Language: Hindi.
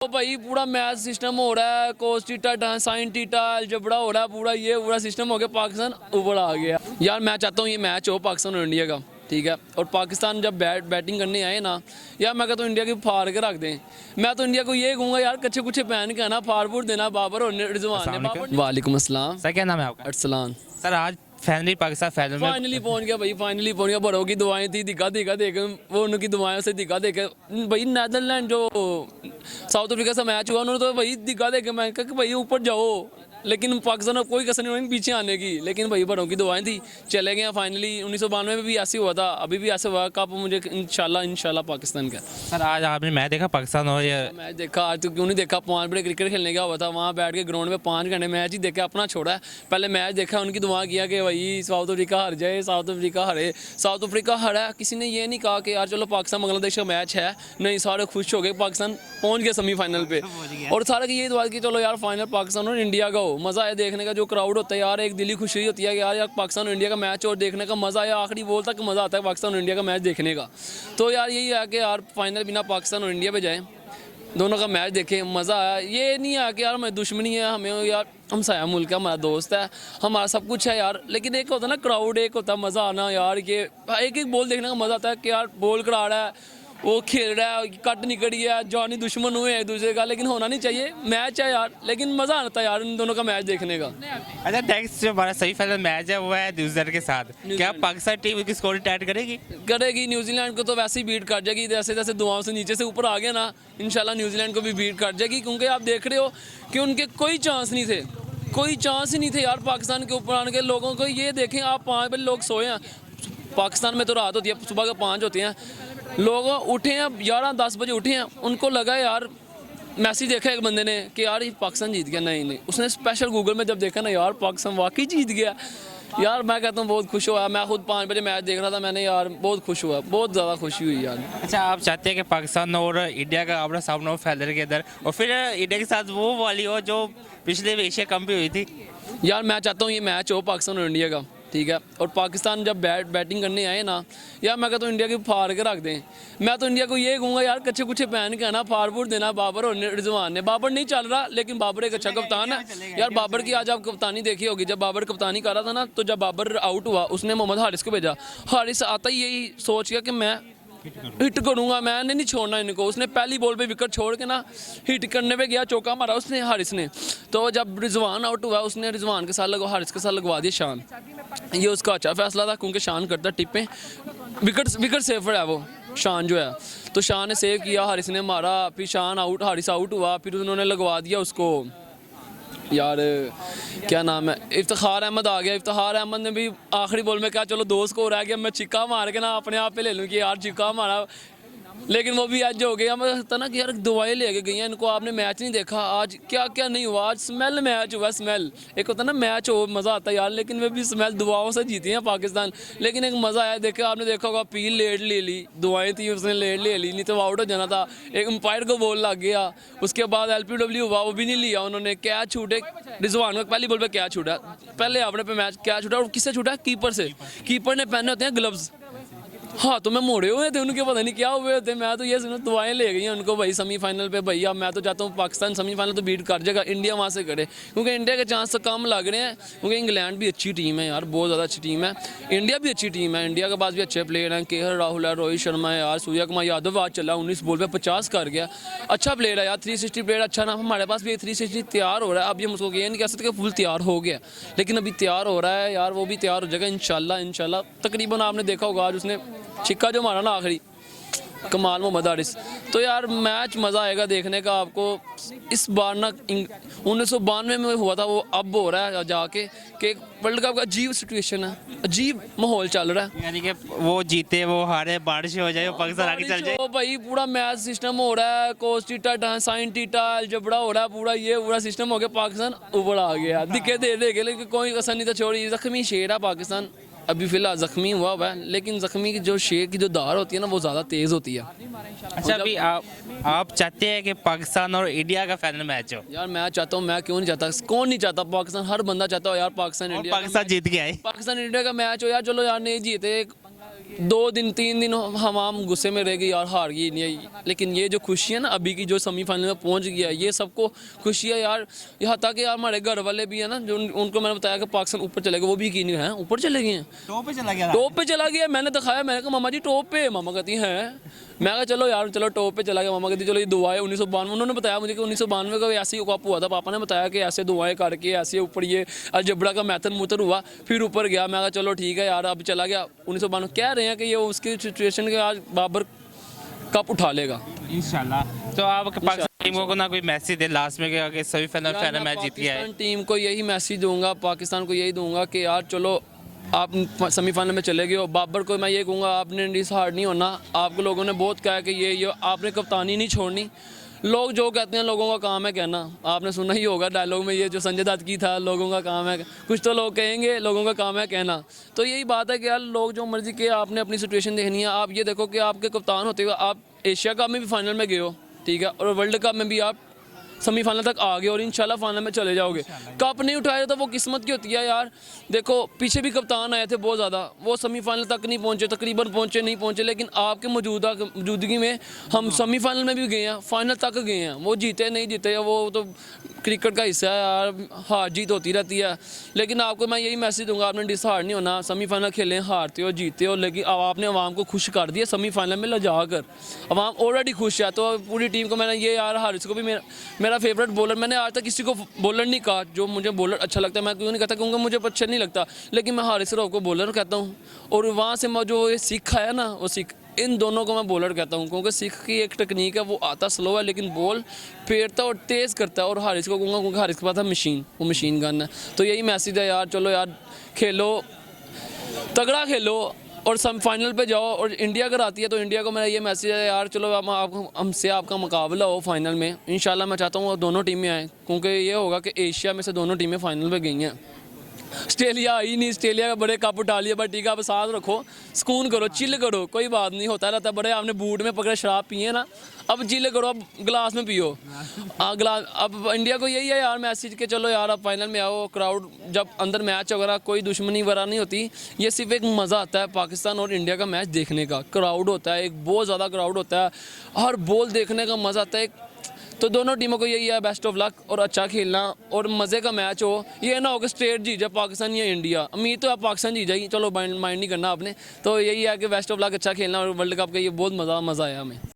तो भाई पूरा मैच सिस्टम हो रहा है, कोस टीटा साइन टीटा अलजबड़ा हो रहा है, पूरा सिस्टम हो गया, पाकिस्तान ऊपर आ गया। यार मैं चाहता हूँ ये मैच हो पाकिस्तान और इंडिया का, ठीक है। और पाकिस्तान जब बैटिंग करने आए ना, यार मैं कहता हूँ इंडिया की फाड़ के रख दें। मैं तो इंडिया को ये कहूँगा यार, कच्चे कुछ पहन के आना, फाड़ देना बाबर और रिजवान ने। वालेकुम अस्सलाम सर, क्या नाम है आपका? अर्सलान। सर, आज फाइनली पाकिस्तान फाइनल में फाइनली पहुंच गया भाई, फाइनली पहुंच गया। बड़ों की दुआएं थी, दिखा देख वो उनकी दुआओं से दिखा देख भाई। नेदरलैंड जो साउथ अफ्रीका से मैच हुआ, उन्होंने तो भाई दिखा देख मैं कहा कि भाई ऊपर जाओ, लेकिन पाकिस्तान को कोई कसर नहीं हुई पीछे आने की। लेकिन भाई बड़ों की दुआएं थी, चले गए फाइनली। 1992 में भी ऐसे हुआ था, अभी भी ऐसे हुआ। कप मुझे इंशाल्लाह पाकिस्तान का। सर, आज आपने मैच देखा पाकिस्तान और ये? मैच देखा, आज तो क्यों नहीं देखा। 5 बजे क्रिकेट खेलने गया हुआ था, वहाँ बैठ के ग्राउंड में 5 घंटे मैच ही देखा, अपना छोड़ा है। पहले मैच देखा, उनकी दुआ किया कि भाई साउथ अफ्रीका हार जाए, साउथ अफ्रीका हारे। साउथ अफ्रीका हारा, किसी ने ये नहीं कहा कि यार चलो पाकिस्तान बांग्लादेश का मैच है, नहीं, सारे खुश हो गए, पाकिस्तान पहुँच गए सेमीफाइनल पे। और सारे की ये दुआ की चलो यार फाइनल पाकिस्तान और इंडिया का हो, मज़ा आया देखने का। जो क्राउड होता है यार, एक दिली खुशी होती है कि यार पाकिस्तान और इंडिया का मैच और देखने का मज़ा आया। आखिरी बॉल तक मज़ा आता है पाकिस्तान और इंडिया का मैच देखने का। तो यार यही है कि यार फाइनल बिना पाकिस्तान और इंडिया पे जाएं, दोनों का मैच देखें, मज़ा आया। ये नहीं है कि यार हमें दुश्मनी है, हमें यार हमसाया मुल्क है, हमारा दोस्त है, हमारा सब कुछ है यार। लेकिन एक होता है ना क्राउड, एक होता है मज़ा आना यार। ये एक बॉल देखने का मज़ा आता है कि यार बॉल करा रहा है, वो खेल रहा है, कट निकली है, जानी दुश्मन हुए एक दूसरे का, लेकिन होना नहीं चाहिए। मैच है यार, लेकिन मज़ा आता है यार इन दोनों का मैच देखने का। अच्छा, नेक्स्ट जो हमारा सही फाइनल मैच है वो है न्यूजीलैंड के साथ। क्या पाकिस्तान टीम की स्कोर टाइट करेगी? न्यूजीलैंड को तो वैसे ही बीट कर जाएगी। जैसे जैसे दुआओं से नीचे से ऊपर आ गया ना, इंशाल्लाह न्यूजीलैंड को भी बीट कर जाएगी। क्योंकि आप देख रहे हो कि उनके कोई चांस नहीं थे, कोई चांस ही नहीं थे यार पाकिस्तान के ऊपर आने के। लोगों को ये देखें आप, 5 बजे लोग सोए हैं, पाकिस्तान में तो रात होती है, सुबह के 5 होते हैं, लोग उठे हैं 11-10 बजे उठे हैं। उनको लगा यार, मैसेज देखा एक बंदे ने कि यार ये पाकिस्तान जीत गया। नहीं, उसने स्पेशल गूगल में जब देखा ना, यार पाकिस्तान वाकई जीत गया। यार मैं कहता हूँ बहुत खुश हुआ। मैं खुद 5 बजे मैच देख रहा था, मैंने यार बहुत खुश हुआ, बहुत ज़्यादा खुशी हुई यार। अच्छा, आप चाहते हैं कि पाकिस्तान और इंडिया का आपका सामना हो फाइनल के अंदर, और फिर इंडिया के साथ वो वाली हो जो पिछले एशिया कप भी हुई थी? यार मैं चाहता हूँ ये मैच हो पाकिस्तान और इंडिया का, ठीक है। और पाकिस्तान जब बैटिंग करने आए ना, यार मैं कहता हूँ इंडिया की फाड़ के रख दें। मैं तो इंडिया को ये कहूँगा यार, कच्चे कुछ पहन के आना, फाड़ देना बाबर और रिजवान ने। बाबर नहीं चल रहा, लेकिन बाबर एक अच्छा कप्तान है यार। बाबर की आज आप कप्तानी देखी होगी, जब बाबर कप्तानी कर रहा था ना, तो जब बाबर आउट हुआ, उसने मोहम्मद हारिस को भेजा। हारिस आता ही यही सोच गया कि मैं हिट करूंगा, मैंने नहीं छोड़ना इनको। उसने पहली बॉल पे विकेट छोड़ के ना हिट करने पे गया, चौका मारा उसने हारिस ने। तो जब रिजवान आउट हुआ, उसने रिजवान के साथ हारिस के साथ लगवा दिया शान। ये उसका अच्छा फैसला था, क्योंकि शान करता टिप्पे, विकेट सेफर है वो शान जो है। तो शान ने सेव किया, हारिस ने मारा, फिर शान आउट, हारिस आउट हुआ, फिर उन्होंने लगवा दिया उसको, यार क्या नाम है, इफ्तिखार अहमद आ गया। इफ्तिखार अहमद ने भी आखिरी बॉल में कहा चलो दोस्त को रह गया, मैं चिक्का मार के ना अपने आप पे ले लूँ कि यार चिक्का मारा। लेकिन वो भी आज हो गया। मैं कहता ना कि यार दुआएं लेके गई हैं इनको। आपने मैच नहीं देखा आज, क्या क्या नहीं हुआ आज। स्मेल मैच हुआ, स्मेल। एक होता ना मैच हो, मज़ा आता है यार, लेकिन वे भी स्मेल दुआओं से जीती हैं पाकिस्तान। लेकिन एक मज़ा आया, देखा आपने देखा होगा, पील लेट ले ली, दुआएं थी उसने लेट ले ली, नहीं तो वो आउट हो जाना था। एक अंपायर को बॉल लग गया, उसके बाद LPW हुआ, वो भी नहीं लिया उन्होंने। कैच छूटे रिजवान को, पहली बॉल पर कैच छूटा, पहले आपने पे मैच कैच छूटा, और किससे छूटा? कीपर से। कीपर ने पहने होते हैं ग्लव्स, हाँ तो मैं मोड़े हुए थे उनके, पता नहीं क्या हुए होते। मैं तो ये सुना दुआएं ले गई हैं उनको भाई सेमीफाइनल पे। भैया मैं तो चाहता हूँ पाकिस्तान सेमीफाइनल तो बीट कर जाएगा, इंडिया वहाँ से करे, क्योंकि इंडिया के चांस तो कम लग रहे हैं। क्योंकि इंग्लैंड भी अच्छी टीम है यार, बहुत ज़्यादा अच्छी टीम है। इंडिया भी अच्छी टीम है, इंडिया के पास भी अच्छे प्लेयर हैं। KL राहुल है, रोहित शर्मा है यार, सूर्या कुमार यादव आज चला 19 बॉल पे 50 कर गया, अच्छा प्लेयर है यार। 360 प्लेयर अच्छा ना, हमारे पास भी 360 तैयार हो रहा है। अब हम उसको ये नहीं कह सकते कि फुल तैयार हो गया, लेकिन अभी तैयार हो रहा है यार, वो भी तैयार हो जाएगा इंशाल्लाह। तकरीबन आपने देखा होगा आज उसने छिक्का जो मारा ना आखिरी, कमाल मोहम्मद हारिस। तो यार मैच मज़ा आएगा देखने का आपको। इस बार ना 1992 में हुआ था, वो अब हो रहा है जाके कि वर्ल्ड कप का अजीब सिचुएशन है, अजीब माहौल चल रहा है। यानी कि वो जीते वो हारे, बारिश हो जाए, पाकिस्तान आगे चल जाए। भाई पूरा मैच सिस्टम हो रहा है, कोस टीटा साइन टीटा अलजबड़ा हो रहा है, पूरा सिस्टम हो गया, पाकिस्तान ऊपर आ गया। दिखे दे के, लेकिन कोई कसर नहीं था छोड़ी। जख्मी शेर है पाकिस्तान, अभी फिलहाल ज़ख्मी हुआ है, लेकिन ज़ख्मी की जो शेर की जो धार होती है ना, वो ज़्यादा तेज़ होती है। अच्छा, अभी आप चाहते हैं कि पाकिस्तान और इंडिया का फाइनल मैच हो? यार मैं चाहता हूँ, मैं क्यों नहीं चाहता, कौन नहीं चाहता, पाकिस्तान हर बंदा चाहता हो यार पाकिस्तान इंडिया जीत गया है। पाकिस्तान इंडिया का मैच हो यार। चलो यार नहीं जीते, 2 दिन 3 दिन हम गुस्से में रह गए यार, हार गई इंडिया, लेकिन ये जो खुशी है ना अभी की, जो सेमीफाइनल में पहुंच गया है, ये सबको खुशी है यार। यहाँ तक कि यार हमारे घर वाले भी है ना, जो उनको मैंने बताया कि पाकिस्तान ऊपर चलेगा, वो भी यकीन नहीं है, ऊपर चले गए हैं, टॉप पे चला गया। टॉप पे चला गया। मैंने दिखाया, मैंने कहा मामा जी टॉप पे, मामा कहती हैं, मैं कहा चलो यार चलो टॉप पे चला गया। मामा कहती चलो ये दुआ है 1992, उन्होंने बताया मुझे कि 1992 का ऐसे ही कप हुआ था, पापा ने बताया कि ऐसे दुआएं करके ऐसे ऊपर ये अलजबड़ा का मैथन मुतर हुआ, फिर ऊपर गया। मैं कहा चलो ठीक है यार, अब चला गया 1992। कह रहे हैं कि ये उसकी सिचुएशन के आज बाबर कप उठा लेगा इंशाल्लाह। तो आप पाकिस्तान टीम को ना कोई मैसेज दे लास्ट में कि सेमीफाइनल यार, फाइनल मैं मैच जीत गया है। पाकिस्तान टीम को यही मैसेज दूंगा, पाकिस्तान को यही दूंगा कि यार चलो आप सेमीफाइनल में चले गए हो। बाबर को मैं ये कहूँगा आपने डिसहार्ड नहीं होना। आपको लोगों ने बहुत कहा कि ये आपने कप्तानी नहीं छोड़नी। लोग जो कहते हैं लोगों का काम है कहना, आपने सुना ही होगा डायलॉग में ये जो संजय दत्त की था, लोगों का काम है, कुछ तो लोग कहेंगे लोगों का काम है कहना। तो यही बात है कि यार लोग जो मर्जी के, आपने अपनी सिचुएशन देखनी है। आप ये देखो कि आपके कप्तान होते हुए आप एशिया कप में भी फाइनल में गए हो, ठीक है, और वर्ल्ड कप में भी आप सेमीफाइनल तक आ गए और इंशाल्लाह फाइनल में चले जाओगे। कप नहीं उठाया तो वो किस्मत की होती है यार। देखो पीछे भी कप्तान आए थे बहुत ज़्यादा, वो सेमीफाइनल तक नहीं पहुंचे, तकरीबन पहुंचे नहीं पहुंचे, लेकिन आपके मौजूदगी में हम सेमीफाइनल में भी गए हैं, फाइनल तक गए हैं। वो जीते नहीं जीते, वो तो क्रिकेट का हिस्सा है यार, हार जीत होती रहती है। लेकिन आपको मैं यही मैसेज दूंगा, आपने डिसहार्ड नहीं होना। सेमीफाइनल खेलें, हारते हो जीते हो, लेकिन अब आपने आवाम को खुश कर दिया सेमीफाइनल में ले जाकर। आवाम ऑलरेडी खुश है। तो पूरी टीम को मैंने ये यार, हारिस को भी मेरा फेवरेट बॉलर, मैंने आज तक किसी को बॉलर नहीं कहा जो मुझे बॉलर अच्छा लगता है, मैं क्यों नहीं कहता, क्योंकि मुझे अच्छा नहीं लगता, लेकिन मैं हारिस राव को बॉलर कहता हूँ। और वहाँ से मैं जो ये सीखा है ना, वो सीख इन दोनों को मैं बॉलर कहता हूँ, क्योंकि सिख की एक टेक्निक है, वो आता स्लो है लेकिन बॉल फेरता और तेज़ करता है। और हारिस को कहूँगा क्योंकि हारिस के पास है मशीन, वो मशीन गन है। तो यही मैसेज है यार, चलो यार खेलो, तगड़ा खेलो और फाइनल पे जाओ। और इंडिया अगर आती है तो इंडिया को मेरा ये मैसेज है यार, चलो हमसे आपका मुकाबला हो फाइनल में। इंशाल्लाह मैं चाहता हूँ दोनों टीमें आएँ, क्योंकि ये होगा कि एशिया में से दोनों टीमें फाइनल पे गई हैं। ऑस्ट्रेलिया आई नहीं, ऑस्ट्रेलिया का बड़े कप उठा लिया, बट ठीक है, आप साथ रखो, सुकून करो, चिल करो, कोई बात नहीं, होता रहता है। बड़े आपने बूट में पकड़े शराब पिए ना, अब चिल करो, अब गिलास में पियो। गिलास। अब इंडिया को यही है यार मैसेज के चलो यार अब फाइनल में आओ। क्राउड जब अंदर मैच वगैरह कोई दुश्मनी वगैरह नहीं होती, ये सिर्फ एक मज़ा आता है पाकिस्तान और इंडिया का मैच देखने का। क्राउड होता है, एक बहुत ज़्यादा क्राउड होता है, हर बॉल देखने का मज़ा आता है। तो दोनों टीमों को यही है, बेस्ट ऑफ लक और अच्छा खेलना और मज़े का मैच हो। ये ना हो कि स्ट्रेट जीत जाए पाकिस्तान या इंडिया। उम्मीद तो आप पाकिस्तान जीत जाएगी, चलो माइंड नहीं करना आपने। तो यही है कि बेस्ट ऑफ लक, अच्छा खेलना और वर्ल्ड कप का ये बहुत मज़ा आया हमें।